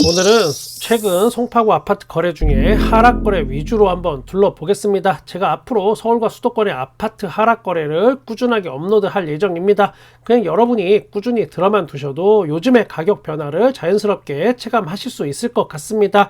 오늘은 최근 송파구 아파트 거래 중에 하락 거래 위주로 한번 둘러보겠습니다. 제가 앞으로 서울과 수도권의 아파트 하락 거래를 꾸준하게 업로드할 예정입니다. 그냥 여러분이 꾸준히 들어만 두셔도 요즘의 가격 변화를 자연스럽게 체감하실 수 있을 것 같습니다.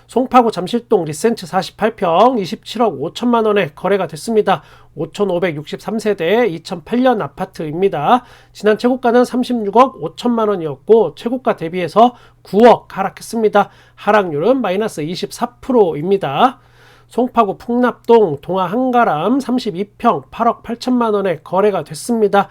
송파구 잠실동 리센츠 48평 27억 5천만원에 거래가 됐습니다. 5,563세대 2008년 아파트입니다. 지난 최고가는 36억 5천만원이었고 최고가 대비해서 9억 하락했습니다. 하락률은 마이너스 24%입니다. 송파구 풍납동 동아 한가람 32평 8억 8천만원에 거래가 됐습니다.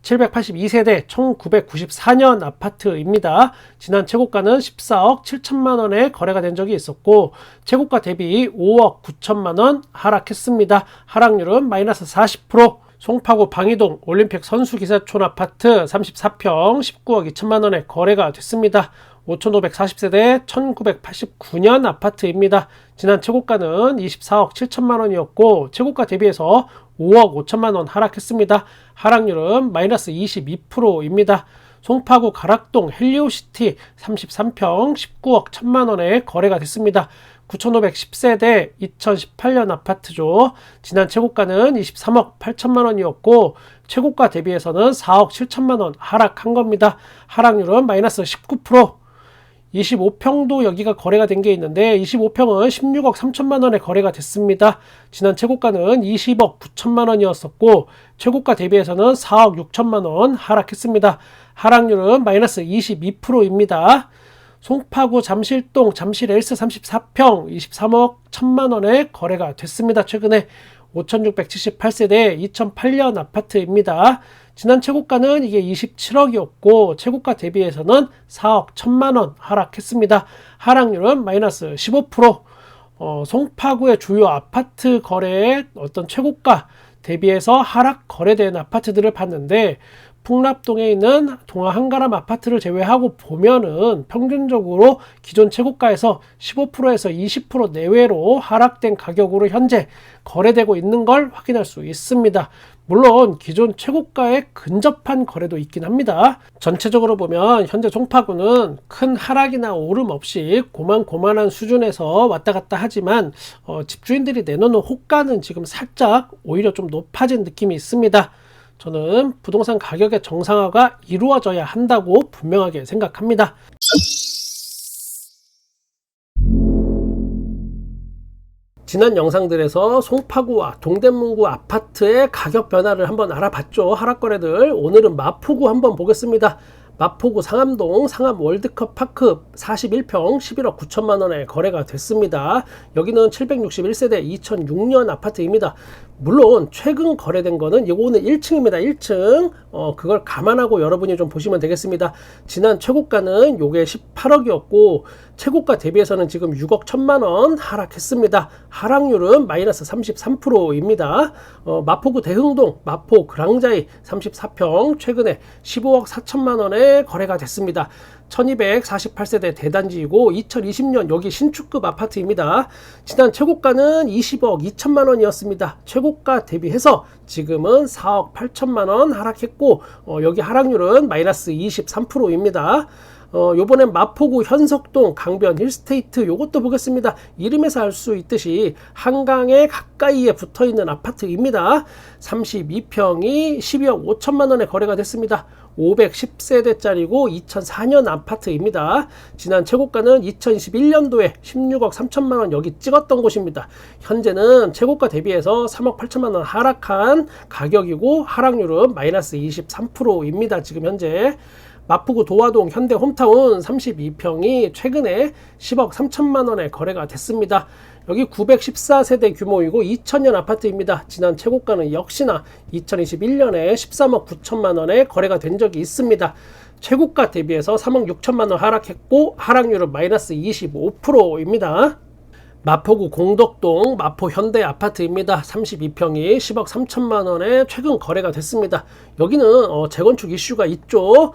782세대 1994년 아파트입니다. 지난 최고가는 14억 7천만원에 거래가 된 적이 있었고 최고가 대비 5억 9천만원 하락했습니다. 하락률은 마이너스 40%. 송파구 방이동 올림픽 선수기사촌 아파트 34평 19억 2천만원에 거래가 됐습니다. 5,540세대 1989년 아파트입니다. 지난 최고가는 24억 7천만원이었고 최고가 대비해서 5억 5천만원 하락했습니다. 하락률은 마이너스 22%입니다. 송파구 가락동 헬리오시티 33평 19억 1천만원에 거래가 됐습니다. 9,510세대 2018년 아파트죠. 지난 최고가는 23억 8천만원이었고 최고가 대비해서는 4억 7천만원 하락한 겁니다. 하락률은 마이너스 19%. 25평도 여기가 거래가 된 게 있는데 25평은 16억 3천만원에 거래가 됐습니다. 지난 최고가는 20억 9천만원이었었고 최고가 대비해서는 4억 6천만원 하락했습니다. 하락률은 마이너스 22%입니다. 송파구 잠실동 잠실엘스 34평 23억 1천만원에 거래가 됐습니다. 최근에 5,678세대 2008년 아파트입니다. 지난 최고가는 이게 27억이었고 최고가 대비해서는 4억 1천만원 하락했습니다. 하락률은 마이너스 15%. 송파구의 주요 아파트 거래의 어떤 최고가 대비해서 하락 거래된 아파트들을 봤는데 풍납동에 있는 동아 한가람 아파트를 제외하고 보면은 평균적으로 기존 최고가에서 15%에서 20% 내외로 하락된 가격으로 현재 거래되고 있는 걸 확인할 수 있습니다. 물론 기존 최고가에 근접한 거래도 있긴 합니다. 전체적으로 보면 현재 송파구는 큰 하락이나 오름 없이 고만고만한 수준에서 왔다 갔다 하지만 집주인들이 내놓는 호가는 지금 살짝 오히려 좀 높아진 느낌이 있습니다. 저는 부동산 가격의 정상화가 이루어져야 한다고 분명하게 생각합니다. 지난 영상들에서 송파구와 동대문구 아파트의 가격 변화를 한번 알아봤죠. 하락거래들. 오늘은 마포구 한번 보겠습니다. 마포구 상암동 상암 월드컵 파크 41평 11억 9천만원에 거래가 됐습니다. 여기는 761세대 2006년 아파트입니다. 물론 최근 거래된 거는 요거는 1층입니다. 1층 그걸 감안하고 여러분이 좀 보시면 되겠습니다. 지난 최고가는 요게 18억이었고 최고가 대비해서는 지금 6억 1천만원 하락했습니다. 하락률은 마이너스 33%입니다. 마포구 대흥동 마포 그랑자이 34평 최근에 15억 4천만원에 거래가 됐습니다. 1248세대 대단지이고 2020년 여기 신축급 아파트입니다. 지난 최고가는 20억 2천만원이었습니다. 최고가 대비해서 지금은 4억 8천만원 하락했고 여기 하락률은 마이너스 23%입니다. 요번엔 마포구 현석동 강변 힐스테이트 요것도 보겠습니다. 이름에서 알 수 있듯이 한강에 가까이에 붙어있는 아파트입니다. 32평이 12억 5천만원에 거래가 됐습니다. 510세대짜리고 2004년 아파트입니다. 지난 최고가는 2021년도에 16억 3천만원 여기 찍었던 곳입니다. 현재는 최고가 대비해서 3억 8천만원 하락한 가격이고 하락률은 마이너스 23%입니다. 지금 현재 마포구 도화동 현대 홈타운 32평이 최근에 10억 3천만원에 거래가 됐습니다. 여기 914세대 규모이고 2000년 아파트입니다. 지난 최고가는 역시나 2021년에 13억 9천만원에 거래가 된 적이 있습니다. 최고가 대비해서 3억 6천만원 하락했고 하락률은 마이너스 25%입니다. 마포구 공덕동 마포 현대 아파트입니다. 32평이 10억 3천만원에 최근 거래가 됐습니다. 여기는 재건축 이슈가 있죠.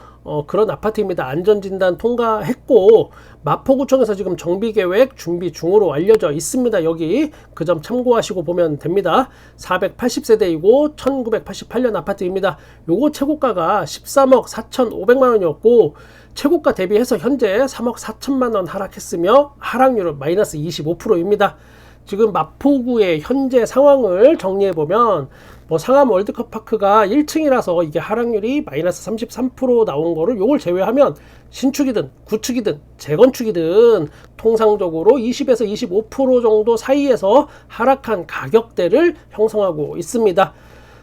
그런 아파트입니다. 안전진단 통과했고 마포구청에서 지금 정비계획 준비 중으로 알려져 있습니다. 여기 그 점 참고하시고 보면 됩니다. 480세대이고 1988년 아파트입니다. 요거 최고가가 13억 4,500만원이었고 최고가 대비해서 현재 3억 4천만 원 하락했으며 하락률은 마이너스 25%입니다. 지금 마포구의 현재 상황을 정리해보면 상암 월드컵 파크가 1층이라서 이게 하락률이 마이너스 33% 나온 거를 요걸 제외하면 신축이든 구축이든 재건축이든 통상적으로 20에서 25% 정도 사이에서 하락한 가격대를 형성하고 있습니다.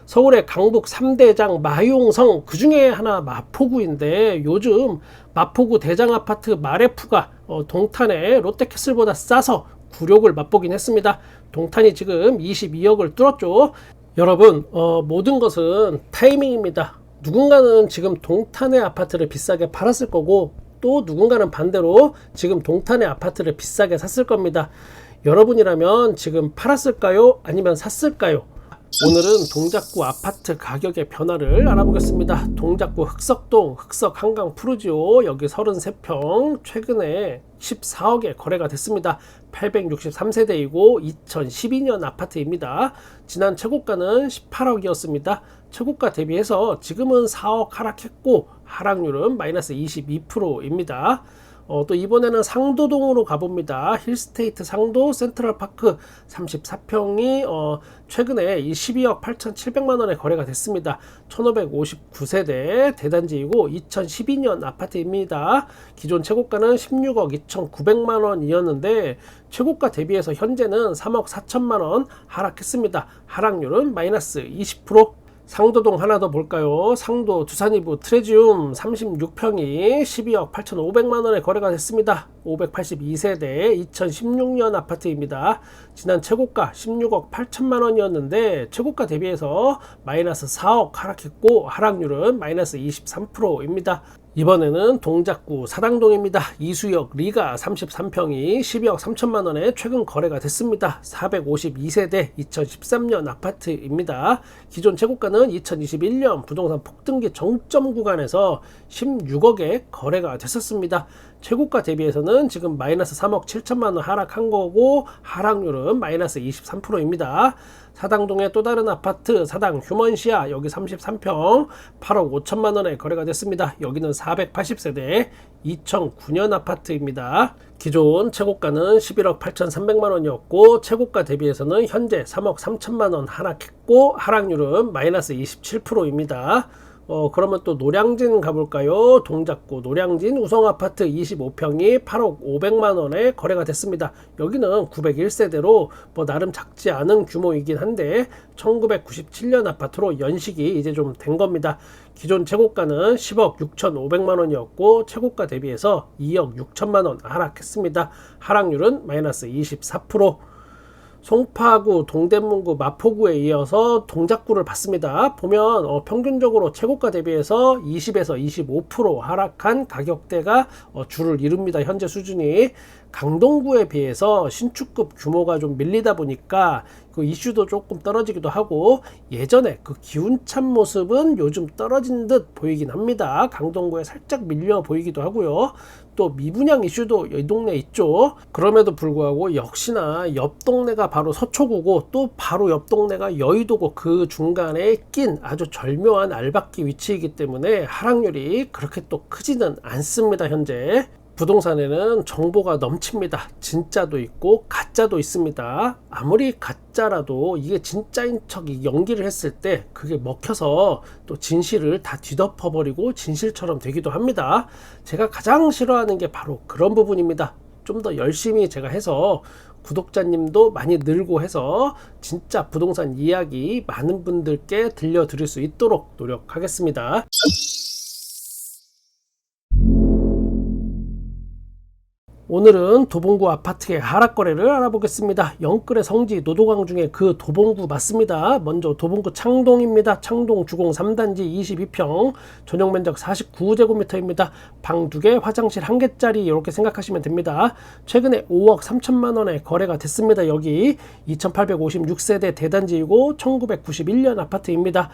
서울의 강북 3대장 마용성 그 중에 하나 마포구인데 요즘 마포구 대장 아파트 마레프가 동탄의 롯데캐슬보다 싸서 굴욕을 맛보긴 했습니다. 동탄이 지금 22억을 뚫었죠. 여러분 모든 것은 타이밍입니다. 누군가는 지금 동탄의 아파트를 비싸게 팔았을 거고 또 누군가는 반대로 지금 동탄의 아파트를 비싸게 샀을 겁니다. 여러분이라면 지금 팔았을까요? 아니면 샀을까요? 오늘은 동작구 아파트 가격의 변화를 알아보겠습니다. 동작구 흑석동 흑석 한강 푸르지오 여기 33평 최근에 14억에 거래가 됐습니다. 863세대이고 2012년 아파트입니다. 지난 최고가는 18억이었습니다. 최고가 대비해서 지금은 4억 하락했고 하락률은 마이너스 22%입니다. 또 이번에는 상도동으로 가봅니다. 힐스테이트 상도 센트럴파크 34평이 최근에 12억 8,700만원에 거래가 됐습니다. 1559세대 대단지이고 2012년 아파트입니다. 기존 최고가는 16억 2,900만원이었는데 최고가 대비해서 현재는 3억 4천만원 하락했습니다. 하락률은 마이너스 20%. 상도동 하나 더 볼까요? 상도 두산이부 트레지움 36평이 12억 8,500만원에 거래가 됐습니다. 582세대 2016년 아파트입니다. 지난 최고가 16억 8천만원이었는데 최고가 대비해서 마이너스 4억 하락했고 하락률은 마이너스 23%입니다. 이번에는 동작구 사당동입니다. 이수역 리가 33평이 12억 3천만원에 최근 거래가 됐습니다. 452세대 2013년 아파트입니다. 기존 최고가는 2021년 부동산 폭등기 정점 구간에서 16억에 거래가 됐었습니다. 최고가 대비해서는 지금 마이너스 3억 7천만원 하락한 거고 하락률은 마이너스 23%입니다. 사당동의 또 다른 아파트 사당 휴먼시아 여기 33평 8억 5천만원에 거래가 됐습니다. 여기는 480세대 2009년 아파트입니다. 기존 최고가는 11억 8,300만원이었고 최고가 대비해서는 현재 3억 3천만원 하락했고 하락률은 마이너스 27%입니다. 그러면 또 노량진 가볼까요? 동작구 노량진 우성아파트 25평이 8억 500만원에 거래가 됐습니다. 여기는 901세대로 나름 작지 않은 규모이긴 한데 1997년 아파트로 연식이 이제 좀 된 겁니다. 기존 최고가는 10억 6,500만원이었고 최고가 대비해서 2억 6천만원 하락했습니다. 하락률은 마이너스 24%. 송파구, 동대문구, 마포구에 이어서 동작구를 봤습니다. 보면 평균적으로 최고가 대비해서 20에서 25% 하락한 가격대가 주를 이룹니다. 현재 수준이. 강동구에 비해서 신축급 규모가 좀 밀리다 보니까 그 이슈도 조금 떨어지기도 하고 예전에 그 기운찬 모습은 요즘 떨어진 듯 보이긴 합니다. 강동구에 살짝 밀려 보이기도 하고요. 또 미분양 이슈도 이 동네에 있죠. 그럼에도 불구하고 역시나 옆 동네가 바로 서초구고 또 바로 옆 동네가 여의도고 그 중간에 낀 아주 절묘한 알박기 위치이기 때문에 하락률이 그렇게 또 크지는 않습니다. 현재 부동산에는 정보가 넘칩니다. 진짜도 있고 가짜도 있습니다. 아무리 가짜라도 이게 진짜인 척 연기를 했을 때 그게 먹혀서 또 진실을 다 뒤덮어버리고 진실처럼 되기도 합니다. 제가 가장 싫어하는 게 바로 그런 부분입니다. 좀 더 열심히 제가 해서 구독자님도 많이 늘고 해서 진짜 부동산 이야기 많은 분들께 들려드릴 수 있도록 노력하겠습니다. 오늘은 도봉구 아파트의 하락거래를 알아보겠습니다. 영끌의 성지 노도강 중에 그 도봉구 맞습니다. 먼저 도봉구 창동입니다. 창동 주공 3단지 22평 전용 면적 49제곱미터입니다. 방 2개 화장실 1개짜리 이렇게 생각하시면 됩니다. 최근에 5억 3천만원에 거래가 됐습니다. 여기 2856세대 대단지이고 1991년 아파트입니다.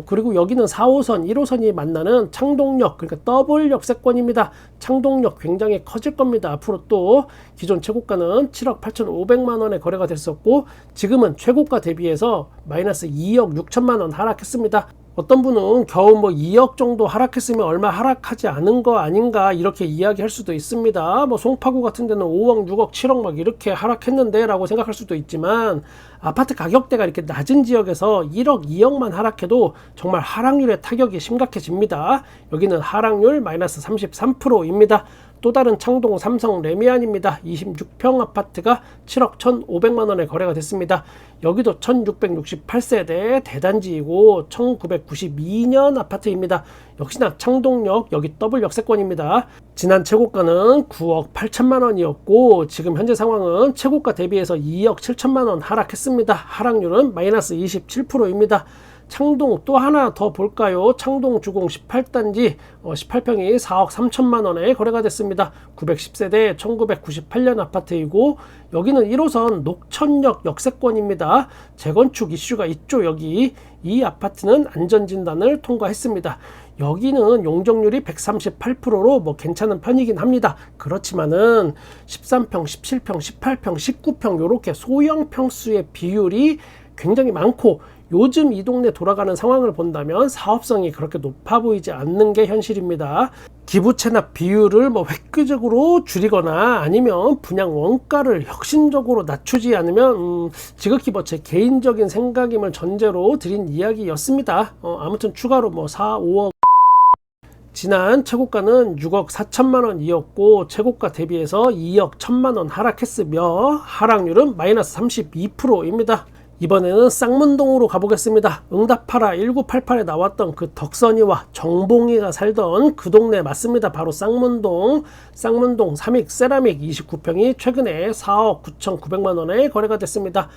그리고 여기는 4호선 1호선이 만나는 창동역 그러니까 더블 역세권입니다. 창동역 굉장히 커질 겁니다. 앞으로 또 기존 최고가는 7억 8,500만원에 거래가 됐었고 지금은 최고가 대비해서 마이너스 2억 6천만원 하락했습니다. 어떤 분은 겨우 뭐 2억 정도 하락했으면 얼마 하락하지 않은 거 아닌가 이렇게 이야기할 수도 있습니다. 뭐 송파구 같은 데는 5억, 6억, 7억 막 이렇게 하락했는데 라고 생각할 수도 있지만 아파트 가격대가 이렇게 낮은 지역에서 1억, 2억만 하락해도 정말 하락률의 타격이 심각해집니다. 여기는 하락률 마이너스 33%입니다. 또 다른 창동 삼성 레미안입니다. 26평 아파트가 7억 1,500만원에 거래가 됐습니다. 여기도 1668세대 대단지이고 1992년 아파트입니다. 역시나 창동역 여기 더블 역세권입니다. 지난 최고가는 9억 8천만원이었고 지금 현재 상황은 최고가 대비해서 2억 7천만원 하락했습니다. 하락률은 마이너스 27%입니다. 창동 또 하나 더 볼까요? 창동 주공 18단지 18평이 4억 3천만원에 거래가 됐습니다. 910세대 1998년 아파트이고 여기는 1호선 녹천역 역세권입니다. 재건축 이슈가 있죠. 여기 이 아파트는 안전진단을 통과했습니다. 여기는 용적률이 138%로 뭐 괜찮은 편이긴 합니다. 그렇지만은 13평, 17평, 18평, 19평 이렇게 소형 평수의 비율이 굉장히 많고 요즘 이 동네 돌아가는 상황을 본다면 사업성이 그렇게 높아 보이지 않는 게 현실입니다. 기부 체납 비율을 뭐 획기적으로 줄이거나 아니면 분양 원가를 혁신적으로 낮추지 않으면 지극히 뭐 제 개인적인 생각임을 전제로 드린 이야기였습니다. 아무튼 추가로 뭐 4, 5억 지난 최고가는 6억 4천만원이었고 최고가 대비해서 2억 1천만원 하락했으며 하락률은 마이너스 32%입니다. 이번에는 쌍문동으로 가보겠습니다. 응답하라 1988에 나왔던 그 덕선이와 정봉이가 살던 그 동네 맞습니다. 바로 쌍문동 3익 세라믹 29평이 최근에 4억 9,900만원에 거래가 됐습니다.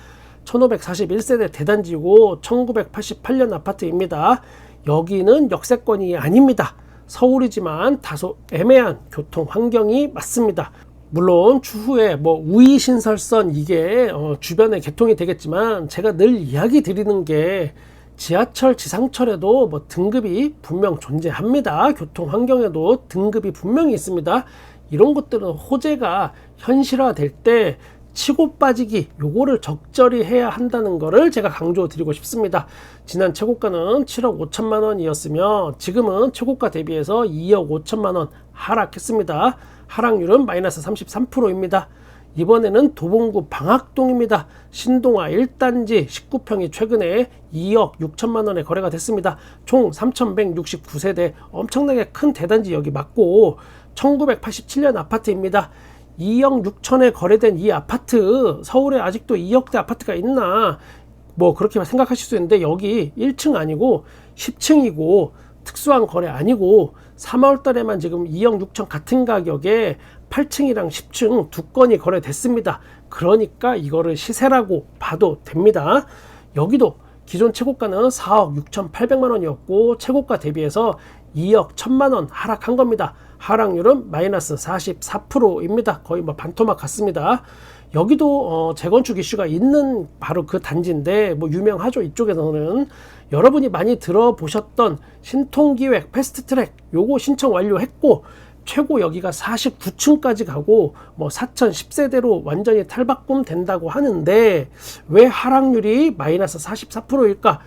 1541세대 대단지고 1988년 아파트입니다. 여기는 역세권이 아닙니다. 서울이지만 다소 애매한 교통 환경이 맞습니다. 물론 추후에 뭐 우이신설선 이게 주변에 개통이 되겠지만 제가 늘 이야기 드리는 게 지하철 지상철에도 뭐 등급이 분명 존재합니다. 교통 환경에도 등급이 분명히 있습니다. 이런 것들은 호재가 현실화될 때 치고 빠지기 요거를 적절히 해야 한다는 거를 제가 강조 드리고 싶습니다. 지난 최고가는 7억 5천만 원이었으며 지금은 최고가 대비해서 2억 5천만 원 하락했습니다. 하락률은 마이너스 33%입니다. 이번에는 도봉구 방학동입니다. 신동아 1단지 19평이 최근에 2억 6천만 원에 거래가 됐습니다. 총 3,169세대 엄청나게 큰 대단지 여기 맞고 1987년 아파트입니다. 2억 6천에 거래된 이 아파트 서울에 아직도 2억대 아파트가 있나 뭐 그렇게 생각하실 수 있는데 여기 1층 아니고 10층이고 특수한 거래 아니고 3월 달에만 지금 2억 6천 같은 가격에 8층이랑 10층 두 건이 거래됐습니다. 그러니까 이거를 시세라고 봐도 됩니다. 여기도 기존 최고가는 4억 6,800만 원이었고 최고가 대비해서 2억 1천만 원 하락한 겁니다. 하락률은 마이너스 44%입니다. 거의 뭐 반토막 같습니다. 여기도 재건축 이슈가 있는 바로 그 단지인데 뭐 유명하죠. 이쪽에서는 여러분이 많이 들어보셨던 신통기획 패스트트랙 요거 신청 완료했고 최고 여기가 49층까지 가고 뭐 4,010세대로 완전히 탈바꿈 된다고 하는데 왜 하락률이 마이너스 44%일까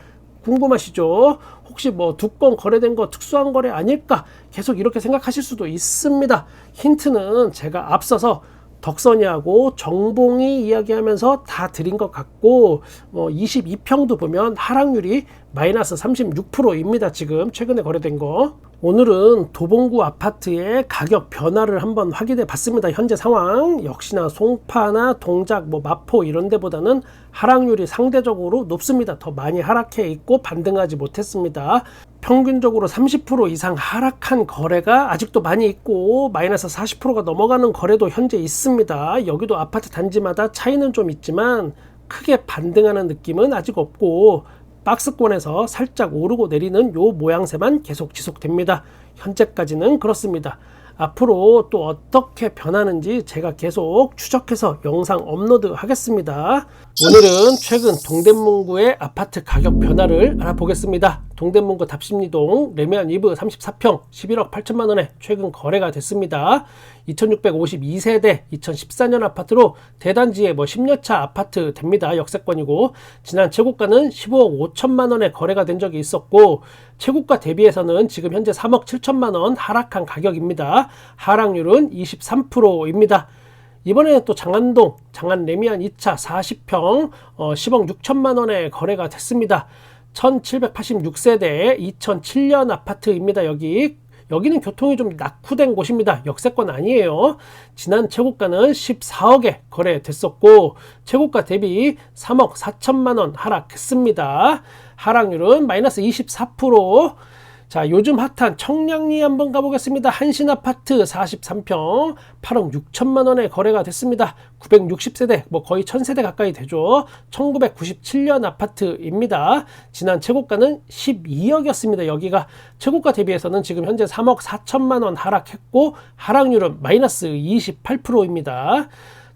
궁금하시죠? 혹시 뭐 두 건 거래된 거 특수한 거래 아닐까 계속 이렇게 생각하실 수도 있습니다. 힌트는 제가 앞서서 덕선이하고 정봉이 이야기하면서 다 드린 것 같고 22평도 보면 하락률이 마이너스 36%입니다. 지금 최근에 거래된 거. 오늘은 도봉구 아파트의 가격 변화를 한번 확인해 봤습니다. 현재 상황 역시나 송파나 동작 뭐 마포 이런 데보다는 하락률이 상대적으로 높습니다. 더 많이 하락해 있고 반등하지 못했습니다. 평균적으로 30% 이상 하락한 거래가 아직도 많이 있고 마이너스 40%가 넘어가는 거래도 현재 있습니다. 여기도 아파트 단지마다 차이는 좀 있지만 크게 반등하는 느낌은 아직 없고 박스권에서 살짝 오르고 내리는 요 모양새만 계속 지속됩니다. 현재까지는 그렇습니다. 앞으로 또 어떻게 변하는지 제가 계속 추적해서 영상 업로드 하겠습니다. 오늘은 최근 동대문구의 아파트 가격 변화를 알아보겠습니다. 동대문구 답심리동 레미안 리브 34평 11억 8천만 원에 최근 거래가 됐습니다. 2652세대 2014년 아파트로 대단지의 10년차 아파트 됩니다. 역세권이고 지난 최고가는 15억 5천만 원에 거래가 된 적이 있었고 최고가 대비해서는 지금 현재 3억 7천만 원 하락한 가격입니다. 하락률은 23%입니다. 이번에는 또 장안동 장안 레미안 2차 40평 10억 6천만 원에 거래가 됐습니다. 1786세대 2007년 아파트입니다. 여기는 교통이 좀 낙후된 곳입니다. 역세권 아니에요. 지난 최고가는 14억에 거래됐었고 최고가 대비 3억 4천만 원 하락했습니다. 하락률은 마이너스 24%. 자, 요즘 핫한 청량리 한번 가보겠습니다. 한신아파트 43평 8억 6천만 원에 거래가 됐습니다. 960세대, 거의 1000세대 가까이 되죠. 1997년 아파트입니다. 지난 최고가는 12억이었습니다. 여기가 최고가 대비해서는 지금 현재 3억 4천만 원 하락했고 하락률은 마이너스 28%입니다.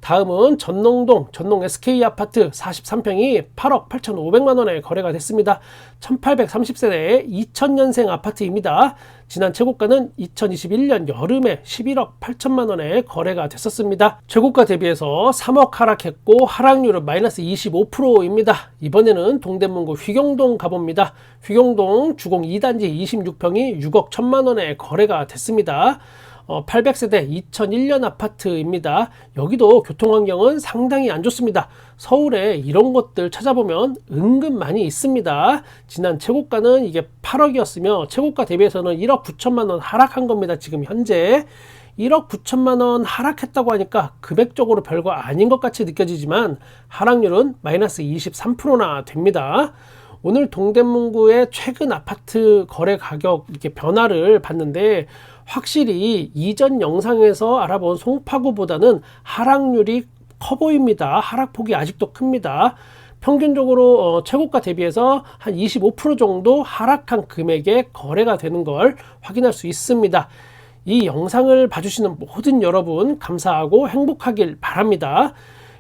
다음은 전농동 전농 SK 아파트 43평이 8억 8,500만 원에 거래가 됐습니다. 1830세대 2000년생 아파트입니다. 지난 최고가는 2021년 여름에 11억 8천만 원에 거래가 됐었습니다. 최고가 대비해서 3억 하락했고 하락률은 마이너스 25%입니다. 이번에는 동대문구 휘경동 가봅니다. 휘경동 주공 2단지 26평이 6억 1천만 원에 거래가 됐습니다. 800세대 2001년 아파트입니다. 여기도 교통환경은 상당히 안 좋습니다. 서울에 이런 것들 찾아보면 은근 많이 있습니다. 지난 최고가는 이게 8억이었으며 최고가 대비해서는 1억 9천만 원 하락한 겁니다. 지금 현재 1억 9천만 원 하락했다고 하니까 금액적으로 별거 아닌 것 같이 느껴지지만 하락률은 마이너스 23%나 됩니다. 오늘 동대문구의 최근 아파트 거래 가격 이렇게 변화를 봤는데 확실히 이전 영상에서 알아본 송파구보다는 하락률이 커 보입니다. 하락폭이 아직도 큽니다. 평균적으로 최고가 대비해서 한 25% 정도 하락한 금액에 거래가 되는 걸 확인할 수 있습니다. 이 영상을 봐주시는 모든 여러분 감사하고 행복하길 바랍니다.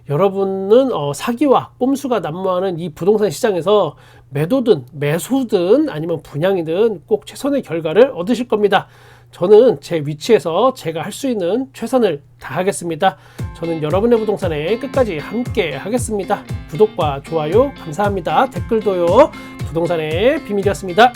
여러분은 사기와 꼼수가 난무하는 이 부동산 시장에서 매도든 매수든 아니면 분양이든 꼭 최선의 결과를 얻으실 겁니다. 저는 제 위치에서 제가 할 수 있는 최선을 다하겠습니다. 저는 여러분의 부동산에 끝까지 함께 하겠습니다. 구독과 좋아요 감사합니다. 댓글도요. 부동산의 비밀이었습니다.